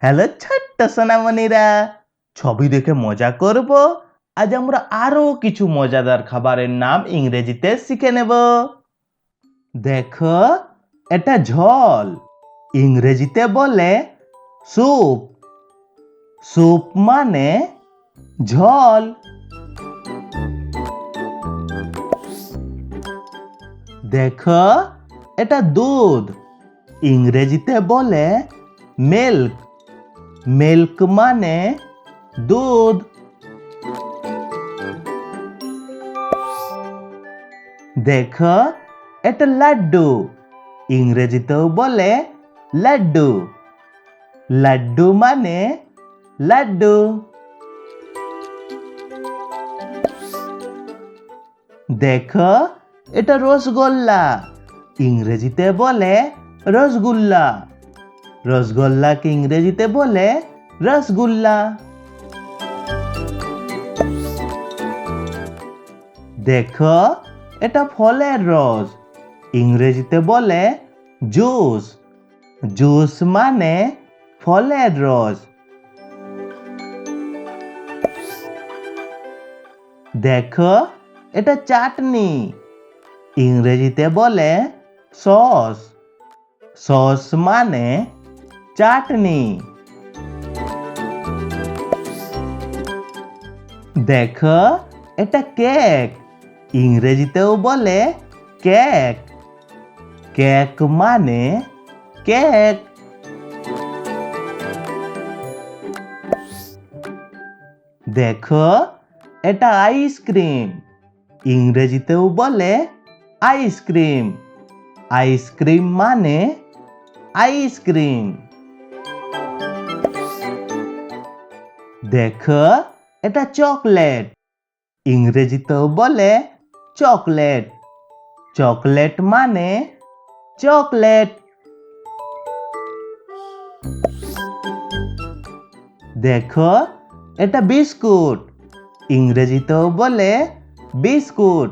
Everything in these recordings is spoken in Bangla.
হ্যালো ছোট্ট সোনামণিরা, ছবি দেখে মজা করব। আজ আমরা আরো কিছু মজাদার খাবারের নাম ইংরেজিতে শিখে নেব। দেখো, এটা ঝোল, ইংরেজিতে বলে স্যুপ। স্যুপ মানে ঝোল। দেখো, এটা দুধ, ইংরেজিতে বলে মিল্ক। মিল্ক মানে দুধ। দেখো, এটা লাড্ডু, ইংরেজিতেও বলে লাড্ডু। লাড্ডু মানে লাড্ডু। দেখো, এটা রসগোল্লা, ইংরেজিতে বলে রসগুল্লা। রসগোল্লাকে ইংরেজিতে বলে রসগুল্লা। দেখো, এটা ফলের রস, ইংরেজিতে বলে জুস। জুস মানে ফলের রস। দেখো, এটা চাটনি, ইংরেজিতে বলে সস। সস মানে চাটনি। দেখো, এটা কেক, ইংরেজিতেও বলে কেক। কেক মানে কেক। দেখো, এটা আইসক্রিম, ইংরেজিতেও বলে আইসক্রিম। আইসক্রিম মানে আইসক্রিম। দেখো, এটা চকলেট, ইংরেজিতেও বলে চকলেট। চকলেট মানে চকলেট। দেখো, এটা বিস্কুট, ইংরেজিতেও বলে বিস্কুট।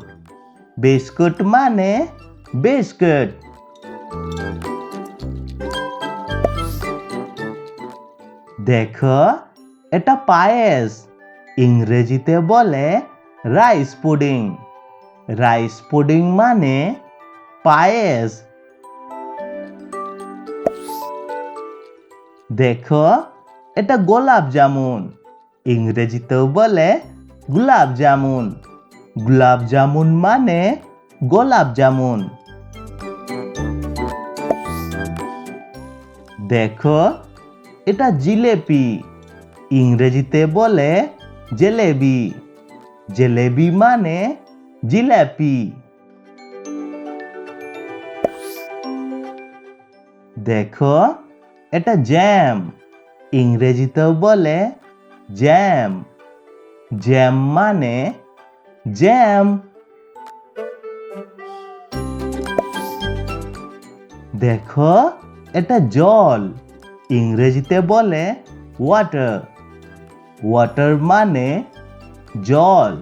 বিস্কুট মানে বিস্কুট। দেখো, এটা পায়েস, ইংরেজিতে বলে রাইস পুডিং। রাইস পুডিং মানে পায়েস। দেখো, এটা গোলাপ জামুন, ইংরেজিতেও বলে গোলাপ জামুন। গোলাপ জামুন মানে গোলাপ জামুন। দেখো, এটা জিলেপি, ইংরেজিতে বলে জেলেবি। জেলেবি মানে জিলাপি। দেখো, এটা জ্যাম, ইংরেজিতেও বলে জ্যাম। জ্যাম মানে জ্যাম। দেখো, এটা জল, ইংরেজিতে বলে ওয়াটার। ওয়াটার মানে জল।